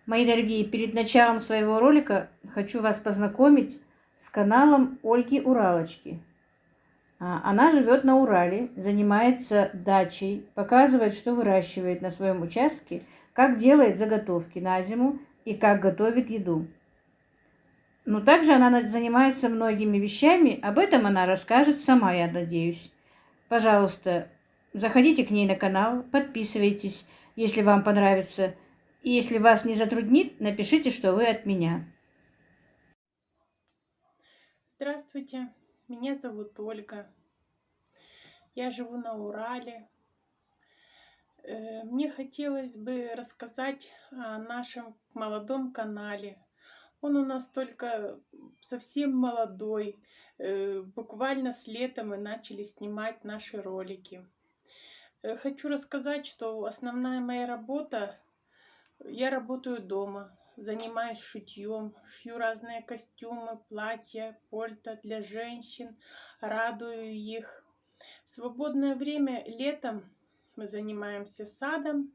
Мои дорогие, перед началом своего ролика хочу вас познакомить с каналом Ольги Уралочки. Она живет на Урале, занимается дачей, показывает, что выращивает на своем участке, как делает заготовки на зиму и как готовит еду. Но также она занимается многими вещами, об этом она расскажет сама, я надеюсь. Пожалуйста, заходите к ней на канал, подписывайтесь, если вам понравится. И если вас не затруднит, напишите, что вы от меня. Здравствуйте, меня зовут Ольга. Я живу на Урале. Мне хотелось бы рассказать о нашем молодом канале. Он у нас только совсем молодой. Буквально с лета мы начали снимать наши ролики. Хочу рассказать, что основная моя работа, я работаю дома, занимаюсь шитьем, шью разные костюмы, платья, пальто для женщин, радую их. В свободное время летом мы занимаемся садом.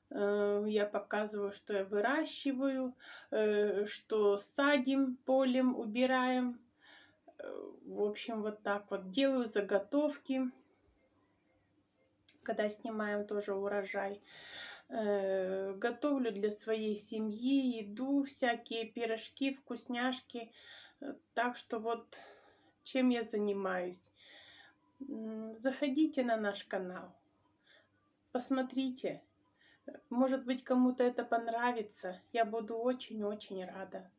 Я показываю, что я выращиваю, что садим, полем, убираем. В общем, вот так вот. Делаю заготовки, когда снимаем тоже урожай. Готовлю для своей семьи еду, всякие пирожки, вкусняшки. Так что вот чем я занимаюсь. Заходите на наш канал, посмотрите. Может быть, кому-то это понравится. Я буду очень-очень рада.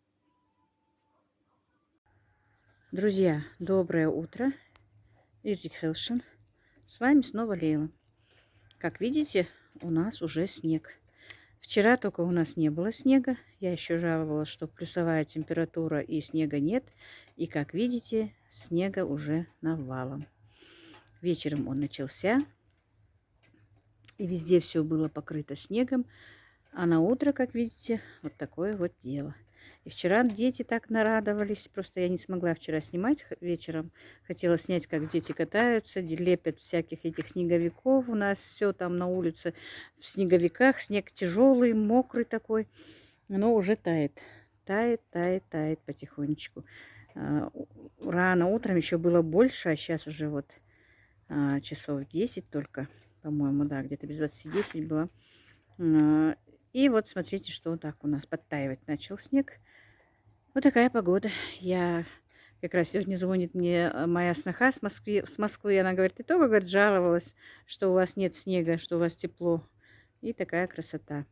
Друзья, доброе утро. Иртик Хелшин. С вами снова Лейла. Как видите, у нас уже снег. Вчера только у нас не было снега. Я еще жаловалась, что плюсовая температура и снега нет. И как видите, снега уже навалом. Вечером он начался. И везде все было покрыто снегом. А на утро, как видите, вот такое вот дело. И вчера дети так нарадовались. Просто я не смогла вчера снимать вечером. Хотела снять, как дети катаются, лепят всяких этих снеговиков. У нас все там на улице в снеговиках. Снег тяжелый, мокрый такой. Но уже тает. Тает потихонечку. Рано утром еще было больше, а сейчас уже вот часов 10 только. По-моему, да, где-то без 20-10 было. И вот смотрите, что так у нас подтаивать начал снег. Вот такая погода. Я как раз сегодня звонит мне моя сноха с Москвы. Она говорит, ты только, говорит, жаловалась, что у вас нет снега, что у вас тепло. И такая красота.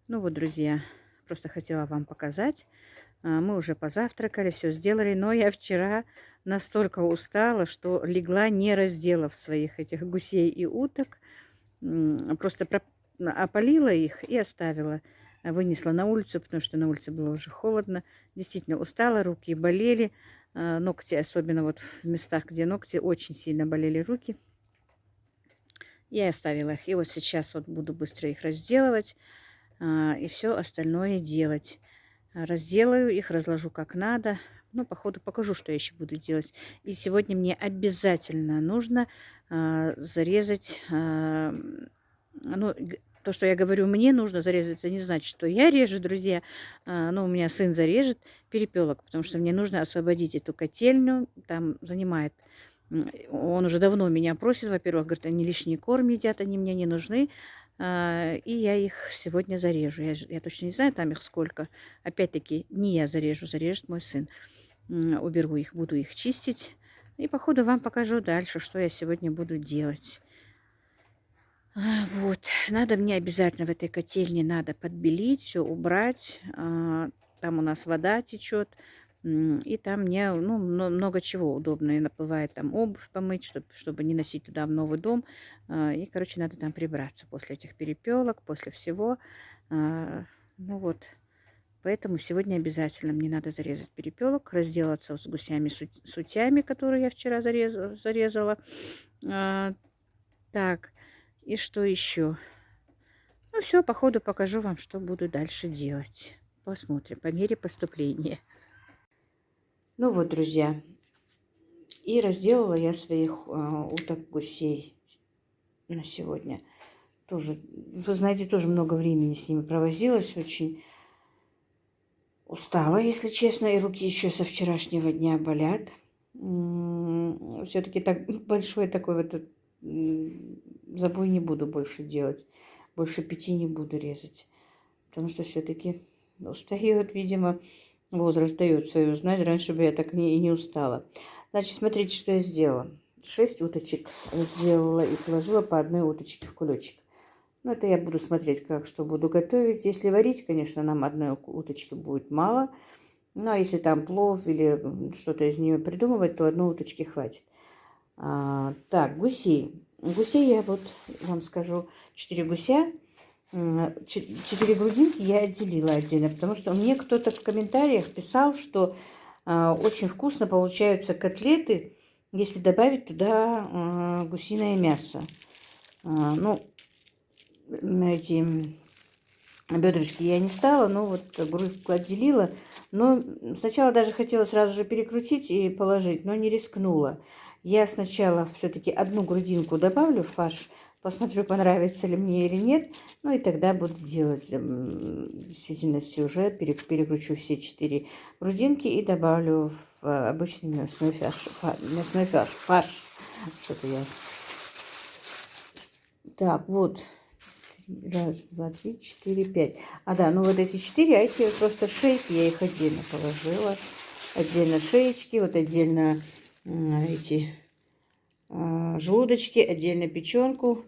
Ну вот, друзья, просто хотела вам показать. Мы уже позавтракали, все сделали. Но я вчера настолько устала, что легла, не разделав своих этих гусей и уток. Просто опалила их и оставила. Вынесла на улицу, потому что на улице было уже холодно. Действительно устала, руки болели. Ногти, особенно вот в местах, где ногти, очень сильно болели руки. Я оставила их. И вот сейчас вот буду быстро их разделывать и все остальное делать. Разделаю их, разложу как надо. Ну, по ходу покажу, что я еще буду делать. И сегодня мне обязательно нужно зарезать... ну, то, что я говорю, мне нужно зарезать, это не значит, что я режу, друзья. Ну, у меня сын зарежет перепелок, потому что мне нужно освободить эту котельню. Там занимает... Он уже давно меня просит, во-первых, говорит, они лишний корм едят, они мне не нужны. И я их сегодня зарежу. Я точно не знаю, там их сколько. Опять-таки, не я зарежу, зарежет мой сын. Уберу их, буду их чистить. И по ходу вам покажу дальше, что я сегодня буду делать. Вот, надо мне обязательно в этой котельне надо подбелить, все убрать. Там у нас вода течет. И там мне много чего удобно. Бывает там обувь помыть, чтобы не носить туда в новый дом. И, короче, надо там прибраться после этих перепелок, после всего. Ну вот, поэтому сегодня обязательно мне надо зарезать перепелок, разделаться с гусями-сутями, которые я вчера зарезала. Так, и что еще? Ну все, по ходу покажу вам, что буду дальше делать. Посмотрим по мере поступления. Ну вот, друзья, и разделала я своих уток гусей на сегодня. Тоже, вы знаете, тоже много времени с ними провозилась очень. устала, если честно, и руки еще со вчерашнего дня болят. Все-таки так большой такой вот забой не буду больше делать. Больше 5 не буду резать. Потому что все-таки устает, видимо, возраст дает свою знать. Раньше бы я так и не устала. Значит, смотрите, что я сделала. 6 уточек сделала и положила по одной уточке в кулечек. Ну, это я буду смотреть, как что буду готовить. Если варить, конечно, нам одной уточки будет мало. Ну, а если там плов или что-то из нее придумывать, то одной уточки хватит. Так, гусей. Гусей я вот вам скажу, 4 гуся. 4 грудинки я отделила отдельно, потому что мне кто-то в комментариях писал, что очень вкусно получаются котлеты, если добавить туда гусиное мясо. Ну, эти бедрышки я не стала, но вот грудку отделила. Но сначала даже хотела сразу же перекрутить и положить, но не рискнула. Я сначала все-таки одну грудинку добавлю в фарш, посмотрю, понравится ли мне или нет. Ну и тогда буду делать в действительности уже. Перекручу все 4 грудинки и добавлю в обычный мясной фарш. Что-то я... Так, вот. 1, 2, 3, 4, 5. Да, ну вот эти 4, а эти просто шейки, я их отдельно положила. Отдельно шеечки, вот отдельно эти желудочки, отдельно печенку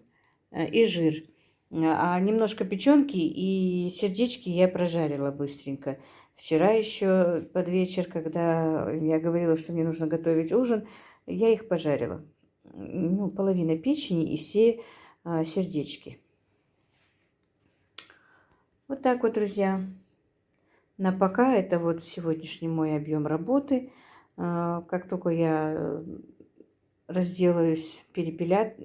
и жир. А немножко печенки и сердечки я прожарила быстренько. Вчера еще под вечер, когда я говорила, что мне нужно готовить ужин, я их пожарила. Ну, половина печени и все сердечки. Вот так вот, друзья. На пока это вот сегодняшний мой объем работы. Как только я разделаюсь, перепелят,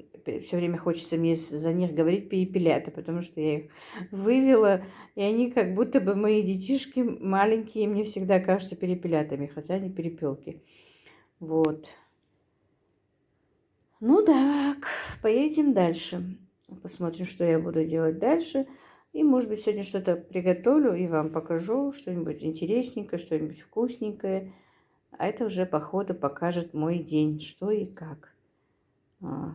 все время хочется мне за них говорить перепелята, потому что я их вывела, и они как будто бы мои детишки маленькие, мне всегда кажутся перепелятами, хотя они перепелки. Вот. Ну так, поедем дальше. Посмотрим, что я буду делать дальше. И, может быть, сегодня что-то приготовлю и вам покажу что-нибудь интересненькое, что-нибудь вкусненькое. А это уже по ходу покажет мой день, что и как. Вот,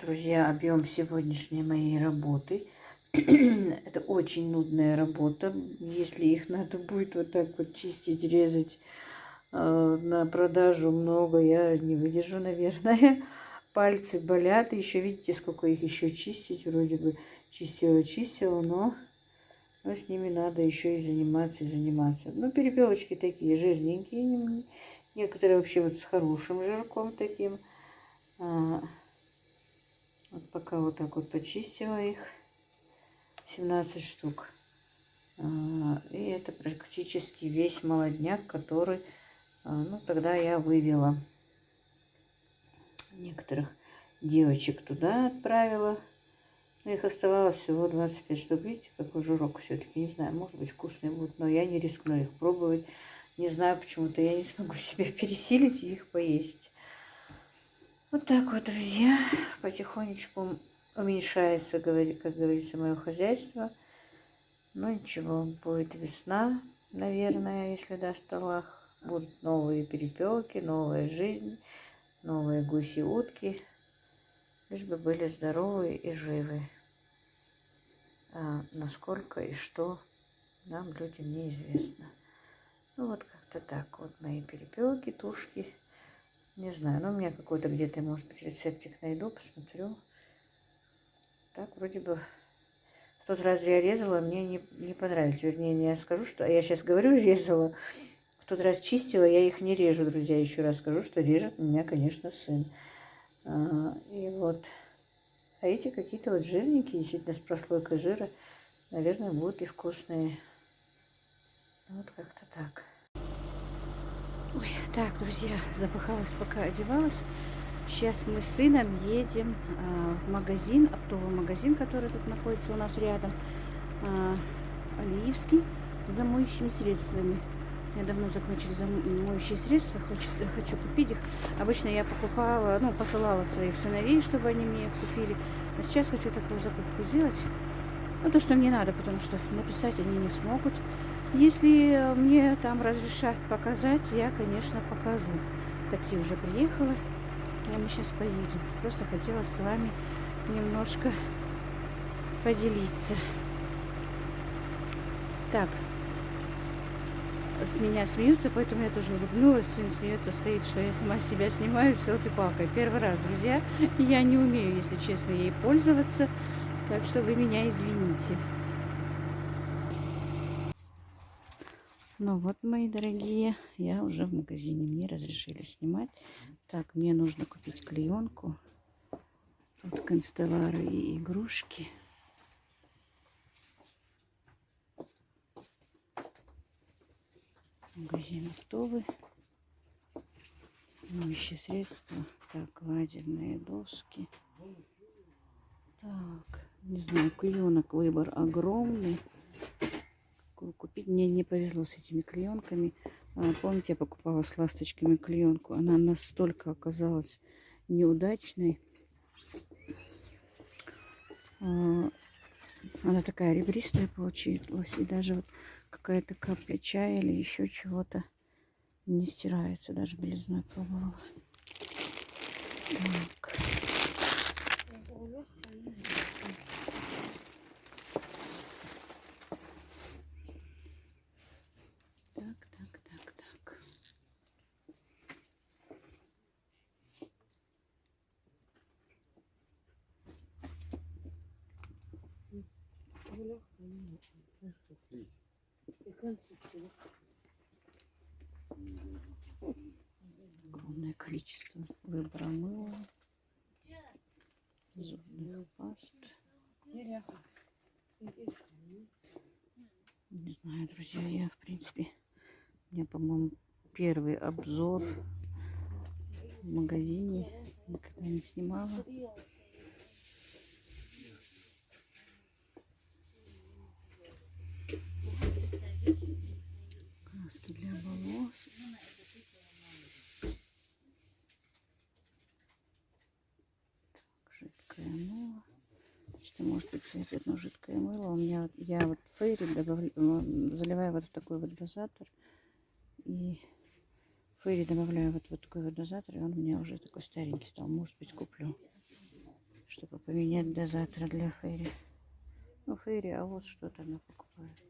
друзья, объем сегодняшней моей работы. Это очень нудная работа. Если их надо будет вот так вот чистить, резать на продажу много, я не выдержу, наверное. Пальцы болят. Еще видите, сколько их еще чистить. Вроде бы чистила, но с ними надо еще и заниматься, Ну, перепелочки такие жирненькие. Некоторые вообще вот с хорошим жирком таким. Вот пока вот так вот почистила их. 17 штук. И это практически весь молодняк, который, ну, тогда я вывела. Некоторых девочек туда отправила. Но их оставалось всего 25 штук. Видите, какой жирок все-таки. Не знаю, может быть, вкусные будут, но я не рискну их пробовать. Не знаю, почему-то я не смогу себя пересилить и их поесть. Вот так вот, друзья. Потихонечку уменьшается, как говорится, мое хозяйство. Но ничего, будет весна, наверное, если даст Аллах. Будут новые перепелки, новая жизнь. Новые гуси, утки, лишь бы были здоровы и живы. А насколько и что, нам, людям, неизвестно. Ну, вот как-то так. Вот мои перепелки, тушки. Не знаю, но у меня какой-то где-то, может быть, рецептик найду, посмотрю. Так, вроде бы, в тот раз я резала, мне не понравилось. Вернее, я скажу, что... Я сейчас говорю, резала. В тот раз чистила, я их не режу, друзья. Еще раз скажу, что режет меня, конечно, сын. И вот. А эти какие-то вот жирненькие, действительно, с прослойкой жира. Наверное, будут и вкусные. Вот как-то так. Ой, так, друзья, запыхалась, пока одевалась. Сейчас мы с сыном едем в магазин, оптовый магазин, который тут находится у нас рядом. Алиевский, за моющими средствами. Я давно закончили моющие средства, хочу купить их. Обычно я покупала, ну, посылала своих сыновей, чтобы они мне их купили. А сейчас хочу такую закупку сделать. Ну, то, что мне надо, потому что написать они не смогут. Если мне там разрешат показать, я, конечно, покажу. Такси уже приехало, и мы сейчас поедем. Просто хотела с вами немножко поделиться. Так, с меня смеются, поэтому я тоже улыбнулась. Сын смеется, стоит, что я сама себя снимаю селфи-палкой. Первый раз, друзья. Я не умею, если честно, ей пользоваться. Так что вы меня извините. Ну вот, мои дорогие, я уже в магазине. Мне разрешили снимать. Так, мне нужно купить клеенку. Тут канцтовары и игрушки. Магазин оптовый. Моющие средства. Так, лазерные доски. Так, не знаю, клеенок выбор огромный. Какую купить? Мне не повезло с этими клеенками. Помните, я покупала с ласточками клеенку. Она настолько оказалась неудачной. Она такая ребристая получилась. И даже вот какая-то капля чая или еще чего-то не стирается. Даже белизной пробовала. Так. Так. Огромное количество выбора мыла, зубных паст. Не знаю, друзья, я, в принципе, у меня, по-моему, первый обзор в магазине. Никогда не снимала. Краски для волос. Так, жидкое мыло. Что может быть советует, но жидкое мыло. У меня я вот фейри заливаю вот в такой вот дозатор. И фейри добавляю вот такой вот дозатор. И он у меня уже такой старенький стал. Может быть, куплю, чтобы поменять дозатор для фейри. Ну, фейри, а вот что-то она покупает.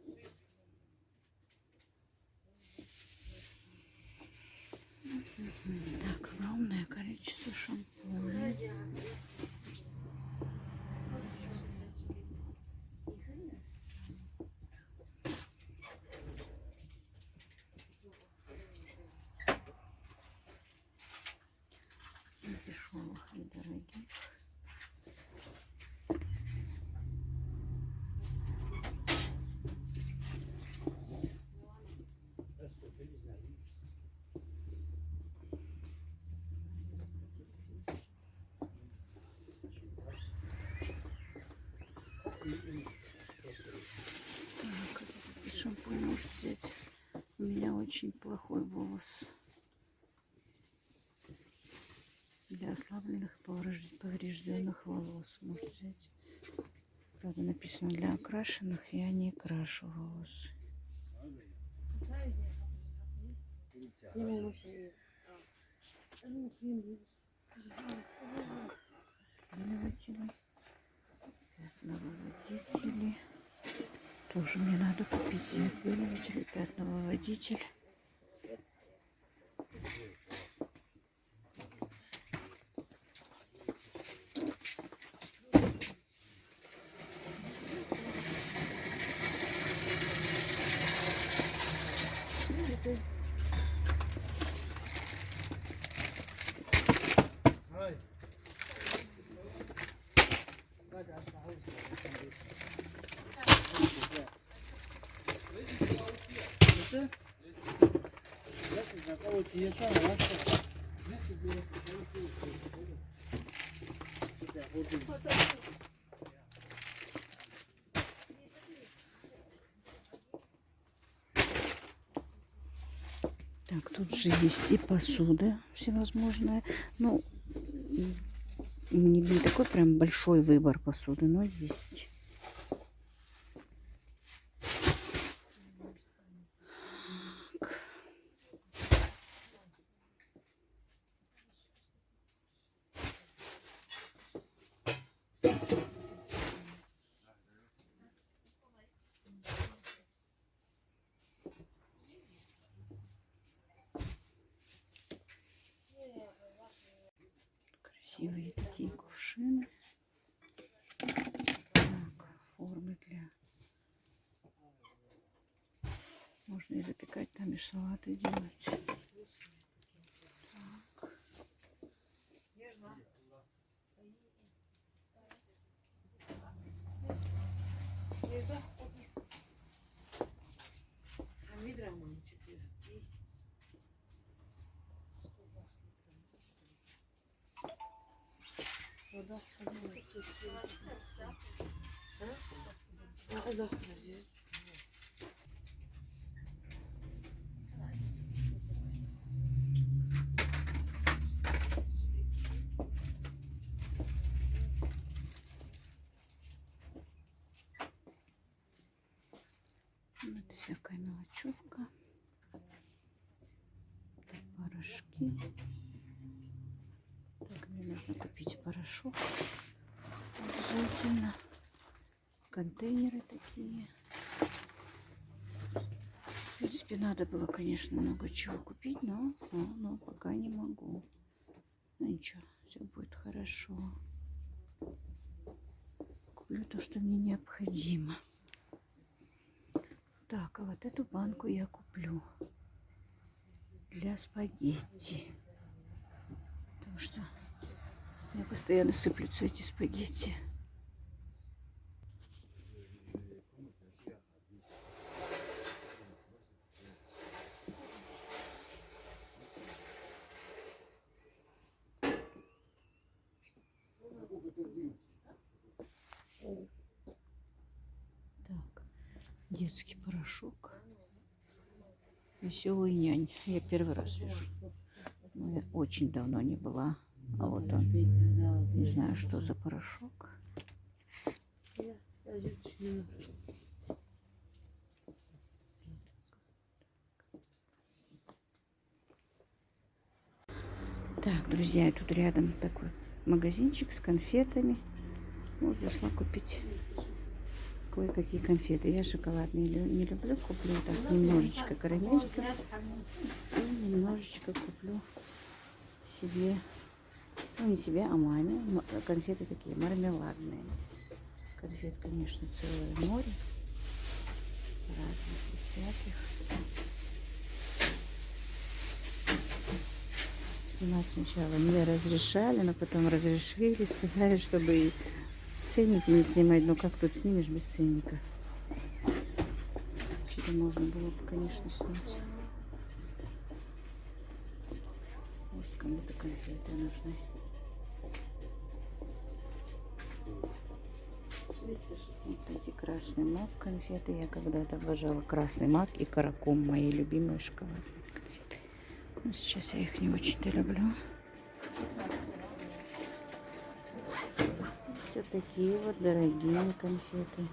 Так, огромное количество шампуней. Дешевых и дорогих. Так, этот шампунь может взять. У меня очень плохой волос. Для ослабленных поврежденных волос может взять. Правда, написано для окрашенных. Я не крашу волосы. Пятновыводители. Тоже мне надо купить запыливатель, пятновыводитель. Так, тут же есть и посуда всевозможная. Ну, не такой прям большой выбор посуды, но есть. машины. Так, формы для... Можно и запекать там, и салаты делать. Так. Вот всякая мелочевка. Так, порошки. Так, мне нужно купить порошок. Обязательно. Контейнеры такие. В принципе, надо было, конечно, много чего купить, но пока не могу. Ну ничего, все будет хорошо. Куплю то, что мне необходимо. Так, а вот эту банку я куплю для спагетти. Потому что у меня постоянно сыплются эти спагетти. Так, детский порошок. Веселый нянь. Я первый раз вижу. Ну, я очень давно не была. А вот он. Не знаю, что за порошок. Так, друзья, тут рядом такой магазинчик с конфетами. Вот зашла купить кое-какие конфеты. Я шоколадные не люблю. Куплю так немножечко карамелька. И немножечко куплю себе, ну не себе, а маме. Конфеты такие мармеладные. Конфет, конечно, целое море. Разных и всяких. Снимать сначала не разрешали, но потом разрешили. Сказали, чтобы и ценники не снимать. Но как тут снимешь без ценника? Вообще-то можно было бы, конечно, снять. Может, кому-то конфеты нужны. Вот эти красный мак конфеты. Я когда-то обожала красный мак и каракум. Мои любимые шоколадные конфеты. Но сейчас я их не очень-то люблю. Есть вот такие вот дорогие конфеты.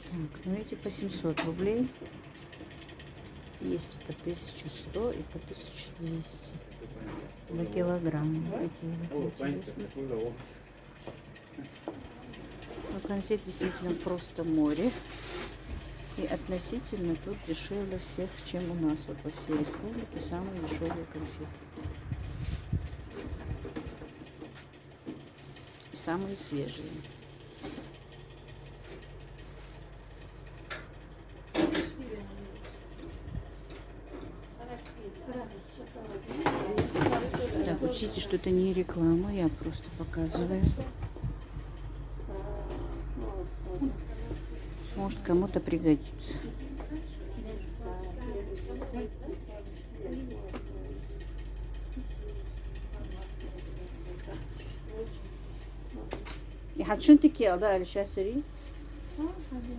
Так, ну эти по 700 рублей. Есть по 1100 и по 1200 за килограмм. Такие вот интересные. Но конфет действительно просто море. И относительно тут дешевле всех, чем у нас. Вот во всей республике самые дешевые конфеты. И самые свежие. Так, учите, что это не реклама, я просто показываю. Может, кому-то пригодится. Я хочу такие, да, или сейчас ри.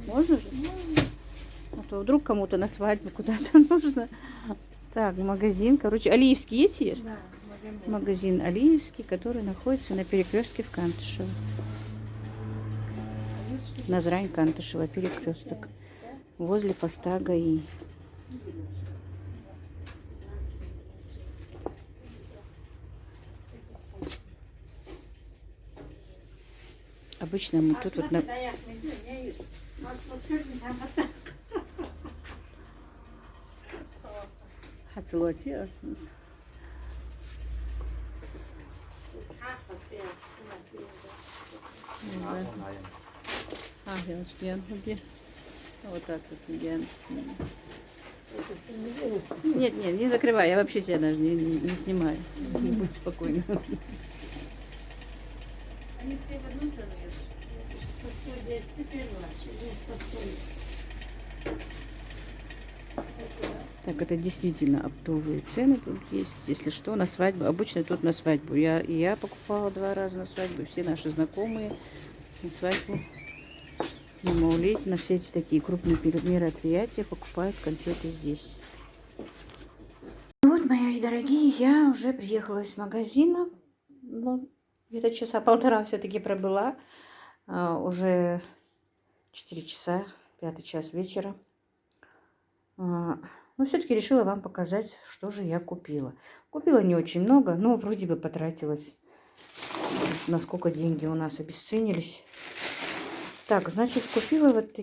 Можно же? Ну, то вдруг кому-то на свадьбу куда-то нужно. Так, магазин, короче, Алиевский есть Ир? Да, Магазин Алиевский, который находится на перекрестке в Кантышево. Назрань Кантышево, перекресток. Возле поста ГАИ. Обычно мы тут вот на... Hatırlatıyorsunuz. Где? Вот так вот я Нет, нет, не закрывай, я вообще тебя даже не снимаю. Будь спокойна. Они все в одну цену Так, это действительно оптовые цены тут есть. Если что, на свадьбу. Обычно тут на свадьбу. Я покупала 2 раза на свадьбу. Все наши знакомые на свадьбу. На Маулид, на все эти такие крупные мероприятия покупают конфеты здесь. Вот, мои дорогие, я уже приехала из магазина. Ну, где-то часа полтора все-таки пробыла. Уже 4 часа, 5 час вечера. Но все-таки решила вам показать, что же я купила. Купила не очень много, но вроде бы потратилась. Насколько деньги у нас обесценились. Так, значит, купила вот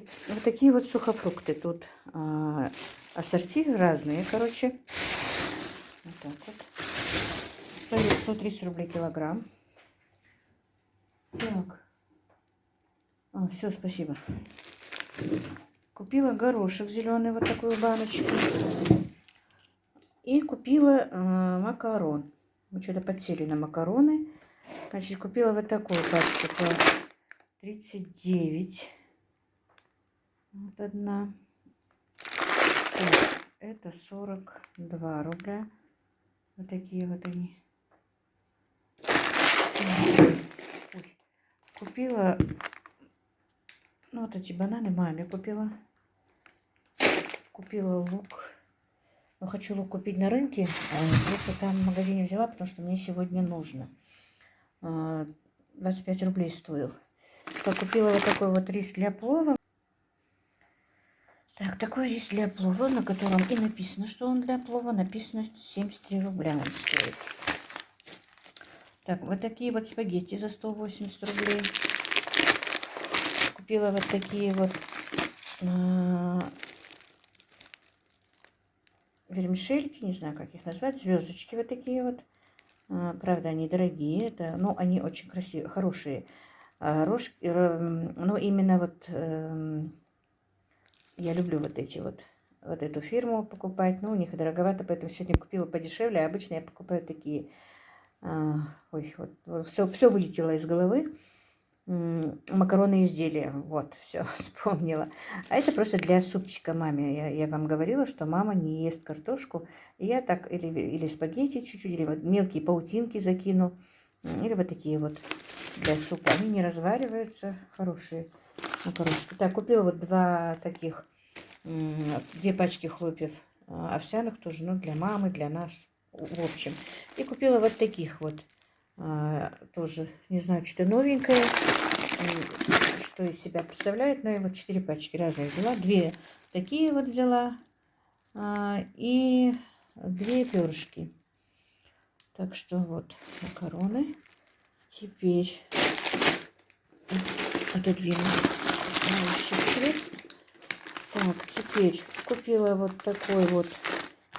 такие вот сухофрукты. Тут ассорти разные, короче. Вот так вот. Стоит 130 рублей килограмм. Так. Все, спасибо. Купила горошек зеленый, вот такую баночку. И купила макарон. Мы что-то подсели на макароны. Значит, купила вот такую пачку по 39. Вот одна. Так, это 42 рубля. Вот такие вот они. Ой. Купила... Ну, вот эти бананы маме купила. Купила лук. Но хочу лук купить на рынке. Если там в магазине взяла, потому что мне сегодня нужно. 25 рублей стоил. Так, купила вот такой вот рис для плова. Так, такой рис для плова, на котором и написано, что он для плова. Написано 73 рубля он стоит. Так, вот такие вот спагетти за 180 рублей. Купила вот такие вот вермишельки, не знаю, как их назвать, звездочки вот такие вот. Правда, они дорогие, это, но они очень красивые, хорошие рожки. Но именно вот я люблю вот эти вот эту фирму покупать. Но у них дороговато, поэтому сегодня купила подешевле. А обычно я покупаю такие. Ой, вот все вылетело из головы. Макароны изделия. Вот, все, вспомнила. А это просто для супчика маме. Я вам говорила, что мама не ест картошку. И я так, или спагетти чуть-чуть, или вот мелкие паутинки закину. Или вот такие вот для супа. Они не развариваются. Хорошие макарошки. Так, купила вот 2 пачки хлопьев овсяных тоже, ну, для мамы, для нас, в общем. И купила вот таких вот. Тоже, не знаю, что-то новенькое, что из себя представляет, но я вот 4 пачки разные взяла, 2 такие вот взяла, и 2 перышки. Так что вот макароны. Теперь отодвину моющих средств. Так, теперь купила вот такой вот,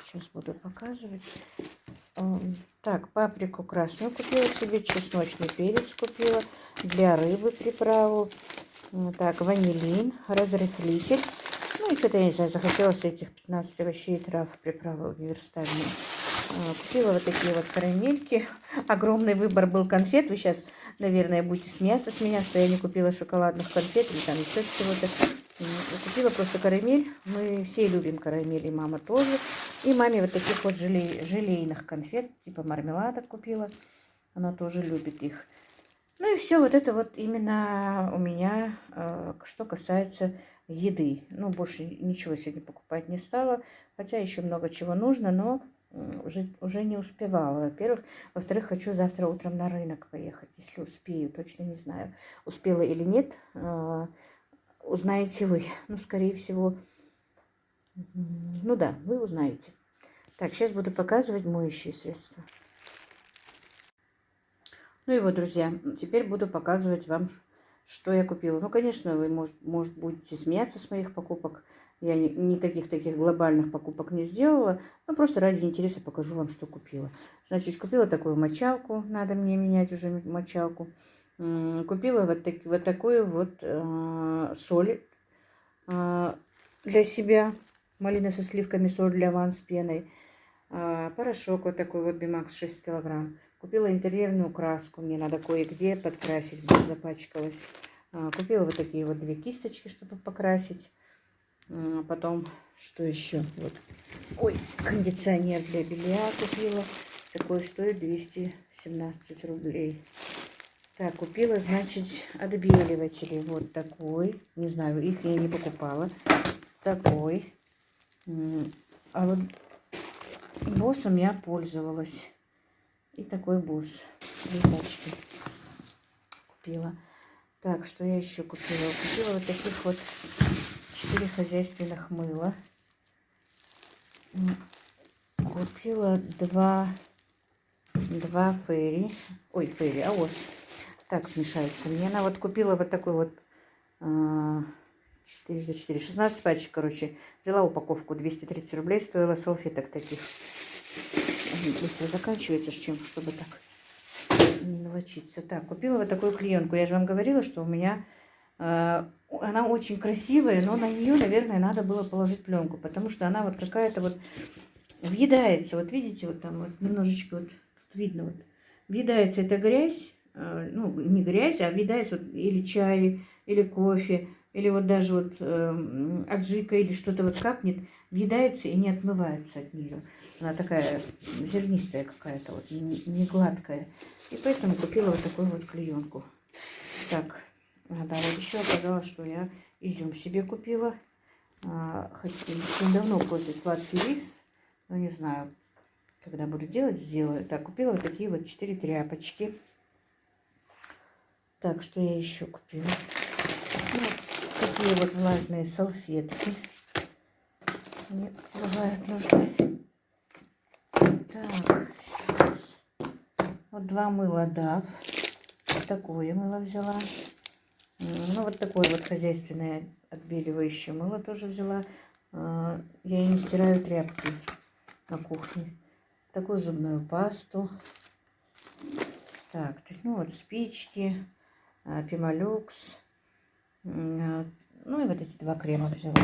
сейчас буду показывать. Так, паприку красную купила себе, чесночный перец купила, для рыбы приправу. Так, ванилин, разрыхлитель. Ну и что-то, я не знаю, захотелось этих 15 овощей и трав, приправы универсальные. Купила вот такие вот карамельки. Огромный выбор был конфет. Вы сейчас, наверное, будете смеяться с меня, что я не купила шоколадных конфет или там еще чего-то. Купила просто карамель. Мы все любим карамель, и мама тоже. И маме вот таких вот желейных конфет, типа мармеладок купила. Она тоже любит их. Ну и все, вот это вот именно у меня, что касается еды. Ну, больше ничего сегодня покупать не стала, хотя еще много чего нужно, но уже не успевала, во-первых. Во-вторых, хочу завтра утром на рынок поехать, если успею, точно не знаю, успела или нет, узнаете вы. Ну, скорее всего, ну да, вы узнаете. Так, сейчас буду показывать моющие средства. Ну и вот, друзья, теперь буду показывать вам, что я купила. Ну, конечно, вы, может будете смеяться с моих покупок. Я никаких таких глобальных покупок не сделала. Но просто ради интереса покажу вам, что купила. Значит, купила такую мочалку. Надо мне менять уже мочалку. Купила вот такую вот соль для себя. Малина со сливками, соль для ванн с пеной. Порошок вот такой вот Бимакс 6 килограмм. Купила интерьерную краску. Мне надо кое-где подкрасить, будет запачкалась. Купила вот такие вот 2 кисточки, чтобы покрасить. Потом, что еще? Вот. Ой, кондиционер для белья купила. Такой стоит 217 рублей. Так, купила, значит, отбеливатели. Вот такой. Не знаю, их я не покупала. Такой. А вот боссом я пользовалась. И такой босс. 2 пачки купила. Так, что я еще купила? Купила вот таких вот 4 хозяйственных мыла. Купила 2 фейри. Ой, фейри, аос. Так смешается мне. Она вот купила вот такой вот 4 за 4, 16 пачек, короче. Взяла упаковку, 230 рублей стоила, салфеток таких. Они быстро заканчиваются, чтобы так не налочиться. Так, купила вот такую клеенку. Я же вам говорила, что у меня она очень красивая, но на нее, наверное, надо было положить пленку, потому что она вот какая-то вот въедается. Вот видите, вот там вот немножечко вот видно, вот въедается эта грязь, ну, не грязь, а въедается вот или чай, или кофе, или вот даже вот аджика или что-то вот капнет, въедается и не отмывается от нее. Она такая зернистая какая-то, вот, не гладкая. И поэтому купила вот такую вот клеенку. Так, да, вот еще оказалось, что я изюм себе купила. Хоть очень давно пользуюсь сладкий рис, но не знаю, когда буду делать, сделаю. Так, купила вот такие вот 4 тряпочки. Так, что я еще купила? Ну, такие вот влажные салфетки. Мне бывают нужны. Так, сейчас. Вот 2 мыла Дав. Вот такое мыло взяла. Ну, вот такое вот хозяйственное отбеливающее мыло тоже взяла. Я и не стираю тряпки на кухне. Такую зубную пасту. Так, ну вот спички, Пемолюкс. Ну и вот эти 2 крема взяла.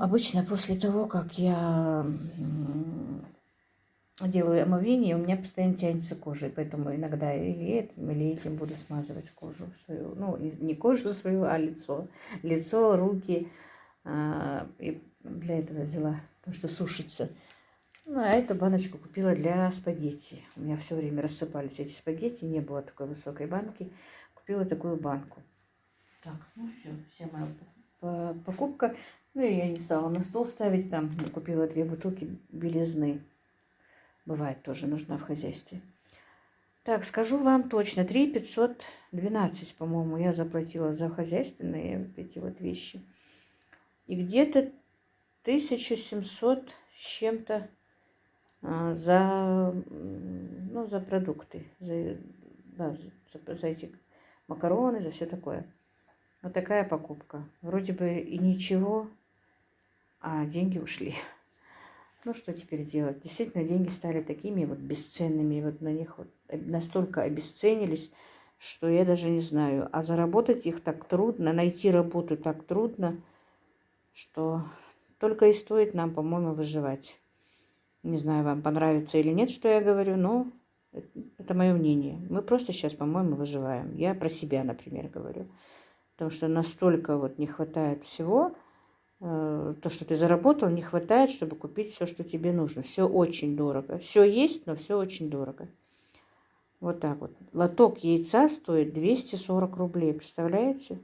Обычно после того, как я делаю омовение, у меня постоянно тянется кожа, поэтому иногда или этим буду смазывать кожу свою. Ну, не кожу свою, а лицо. Лицо, руки. И для этого взяла, потому что сушится. Ну, а эту баночку купила для спагетти. У меня все время рассыпались эти спагетти, не было такой высокой банки. Купила такую банку. Так, ну все, вся моя покупка. Ну, и я не стала на стол ставить. Там купила 2 бутылки белизны. Бывает, тоже нужна в хозяйстве. Так, скажу вам точно, 3 512, по-моему, я заплатила за хозяйственные вот эти вот вещи. И где-то 1700 с чем-то за продукты, за эти макароны, за все такое. Вот такая покупка. Вроде бы и ничего, а деньги ушли. Ну, что теперь делать? Действительно, деньги стали такими вот бесценными. Вот на них вот настолько обесценились, что я даже не знаю. А заработать их так трудно, найти работу так трудно, что только и стоит нам, по-моему, выживать. Не знаю, вам понравится или нет, что я говорю, но это мое мнение. Мы просто сейчас, по-моему, выживаем. Я про себя, например, говорю. Потому что настолько вот не хватает всего. То, что ты заработал, не хватает, чтобы купить все, что тебе нужно. Все очень дорого. Все есть, но все очень дорого. Вот так вот. Лоток яйца стоит 240 рублей. Представляете?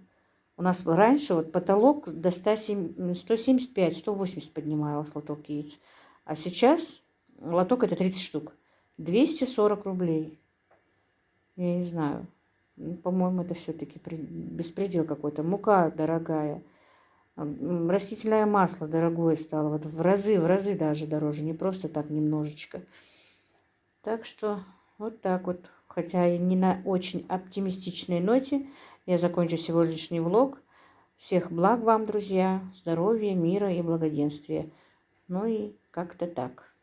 У нас раньше вот потолок до 175-180 поднималось лоток яиц. А сейчас лоток это 30 штук. 240 рублей. Я не знаю. Ну, по-моему, это все-таки беспредел какой-то. Мука дорогая. Растительное масло дорогое стало. Вот в разы даже дороже. Не просто так немножечко. Так что вот так вот. Хотя и не на очень оптимистичной ноте, я закончу сегодняшний влог. Всех благ вам, друзья. Здоровья, мира и благоденствия. Ну и как-то так.